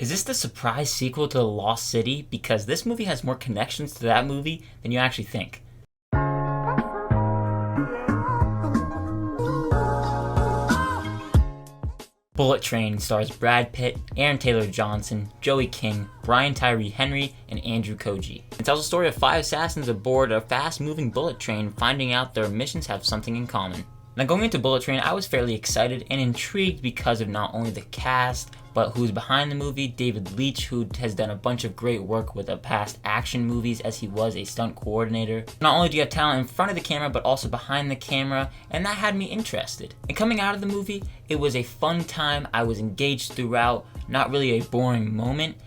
Is this the surprise sequel to The Lost City? Because this movie has more connections to that movie than you actually think. Bullet Train stars Brad Pitt, Aaron Taylor Johnson, Joey King, Brian Tyree Henry, and Andrew Koji. It tells the story of 5 assassins aboard a fast-moving bullet train finding out their missions have something in common. Now, going into Bullet Train, I was fairly excited and intrigued because of not only the cast, but who's behind the movie. David Leitch, who has done a bunch of great work with the past action movies as he was a stunt coordinator. Not only do you have talent in front of the camera, but also behind the camera, and that had me interested. And coming out of the movie, it was a fun time. I was engaged throughout, not really a boring moment,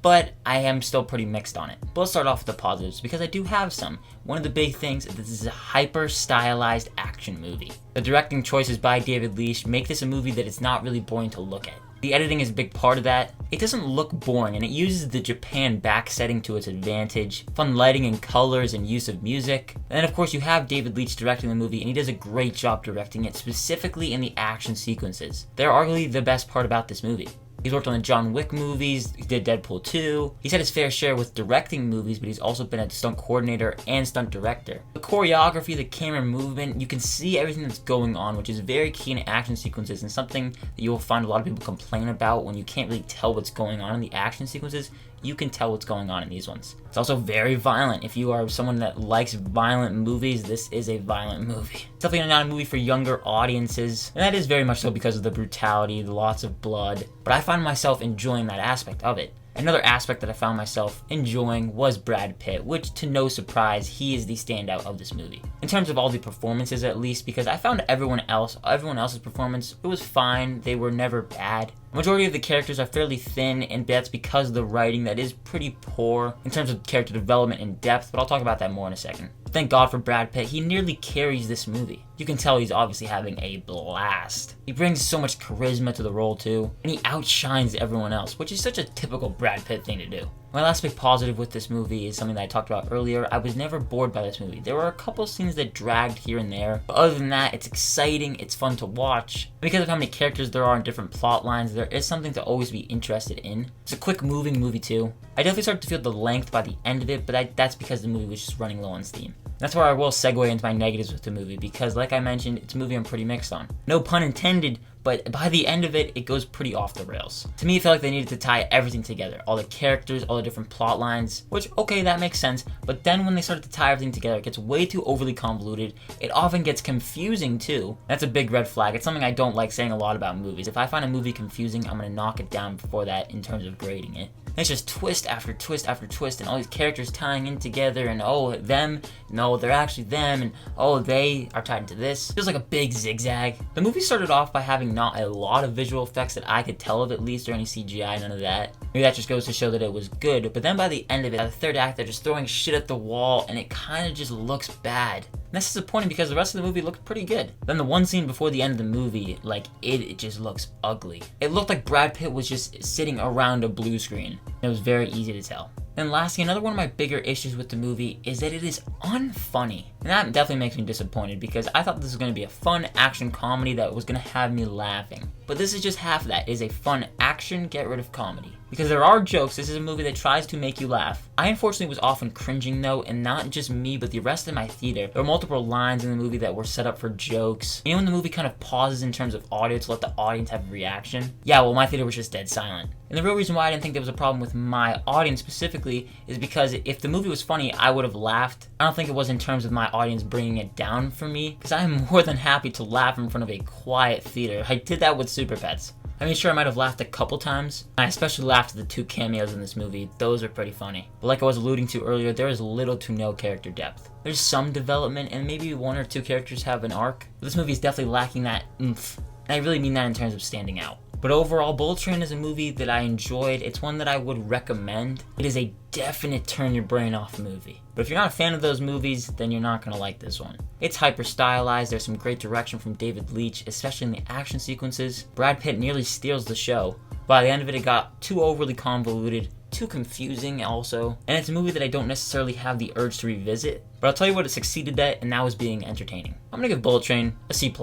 but I am still pretty mixed on it. But let's start off with the positives, because I do have some. One of the big things is this is a hyper-stylized action movie. The directing choices by David Leitch make this a movie that is not really boring to look at. The editing is a big part of that. It doesn't look boring, and it uses the Japan back setting to its advantage. Fun lighting and colors and use of music. And then of course you have David Leitch directing the movie, and he does a great job directing it, specifically in the action sequences. They're arguably the best part about this movie. He's worked on the John Wick movies, he did Deadpool 2. He's had his fair share with directing movies, but he's also been a stunt coordinator and stunt director. The choreography, the camera movement, you can see everything that's going on, which is very key in action sequences, and something that you will find a lot of people complain about when you can't really tell what's going on in the action sequences. You can tell what's going on in these ones. It's also very violent. If you are someone that likes violent movies, this is a violent movie. It's definitely not a movie for younger audiences, and that is very much so because of the brutality, lots of blood, but I find myself enjoying that aspect of it. Another aspect that I found myself enjoying was Brad Pitt, which, to no surprise, he is the standout of this movie. In terms of all the performances, at least, because I found everyone else's performance, it was fine. They were never bad. The majority of the characters are fairly thin, and that's because of the writing that is pretty poor in terms of character development and depth, but I'll talk about that more in a second. Thank God for Brad Pitt, he nearly carries this movie. You can tell he's obviously having a blast. He brings so much charisma to the role too, and he outshines everyone else, which is such a typical Brad Pitt thing to do. My last big positive with this movie is something that I talked about earlier. I was never bored by this movie. There were a couple scenes that dragged here and there, but other than that, it's exciting, it's fun to watch. Because of how many characters there are in different plot lines, there is something to always be interested in. It's a quick moving movie too. I definitely started to feel the length by the end of it, but that's because the movie was just running low on steam. That's where I will segue into my negatives with the movie, because like I mentioned, it's a movie I'm pretty mixed on. No pun intended, but by the end of it, it goes pretty off the rails. To me, it felt like they needed to tie everything together. All the characters, all the different plot lines, which, okay, that makes sense, but then when they started to tie everything together, it gets way too overly convoluted. It often gets confusing too. That's a big red flag. It's something I don't like saying a lot about movies. If I find a movie confusing, I'm gonna knock it down before that in terms of grading it. It's just twist after twist after twist, and all these characters tying in together, and oh, them, no, they're actually them, and oh, they are tied into this. It feels like a big zigzag. The movie started off by having not a lot of visual effects that I could tell of, at least, or any CGI, none of that. Maybe that just goes to show that it was good, but then by the end of it, the third act, they're just throwing shit at the wall, and it kind of just looks bad. And that's disappointing because the rest of the movie looked pretty good. Then the one scene before the end of the movie, it just looks ugly. It looked like Brad Pitt was just sitting around a blue screen. It was very easy to tell. And lastly, another one of my bigger issues with the movie is that it is unfunny. And that definitely makes me disappointed because I thought this was going to be a fun action comedy that was going to have me laughing. But this is just half of that. It is a fun action, get rid of comedy. Because there are jokes, this is a movie that tries to make you laugh. I unfortunately was often cringing though, and not just me, but the rest of my theater. There were multiple lines in the movie that were set up for jokes. You know when the movie kind of pauses in terms of audio to let the audience have a reaction? Yeah, well, my theater was just dead silent. And the real reason why I didn't think there was a problem with my audience specifically is because if the movie was funny, I would have laughed. I don't think it was in terms of my audience bringing it down for me, because I am more than happy to laugh in front of a quiet theater. I did that with Super Pets. I mean, sure, I might have laughed a couple times. I especially laughed at the 2 cameos in this movie. Those are pretty funny. But like I was alluding to earlier, there is little to no character depth. There's some development, and maybe 1 or 2 characters have an arc. But this movie is definitely lacking that oomph. And I really mean that in terms of standing out. But overall, Bullet Train is a movie that I enjoyed. It's one that I would recommend. It is a definite turn your brain off movie. But if you're not a fan of those movies, then you're not going to like this one. It's hyper stylized. There's some great direction from David Leitch, especially in the action sequences. Brad Pitt nearly steals the show. By the end of it, it got too overly convoluted, too confusing also. And it's a movie that I don't necessarily have the urge to revisit. But I'll tell you what it succeeded at, and that was being entertaining. I'm going to give Bullet Train a C+.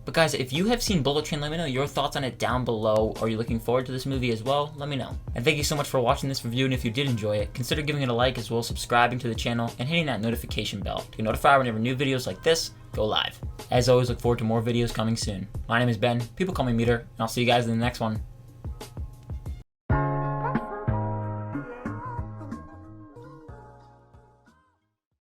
But guys, if you have seen Bullet Train, let me know your thoughts on it down below. Are you looking forward to this movie as well? Let me know. And thank you so much for watching this review, and if you did enjoy it, consider giving it a like as well as subscribing to the channel and hitting that notification bell to get notified whenever new videos like this go live. As always, look forward to more videos coming soon. My name is Ben, people call me Meter, and I'll see you guys in the next one.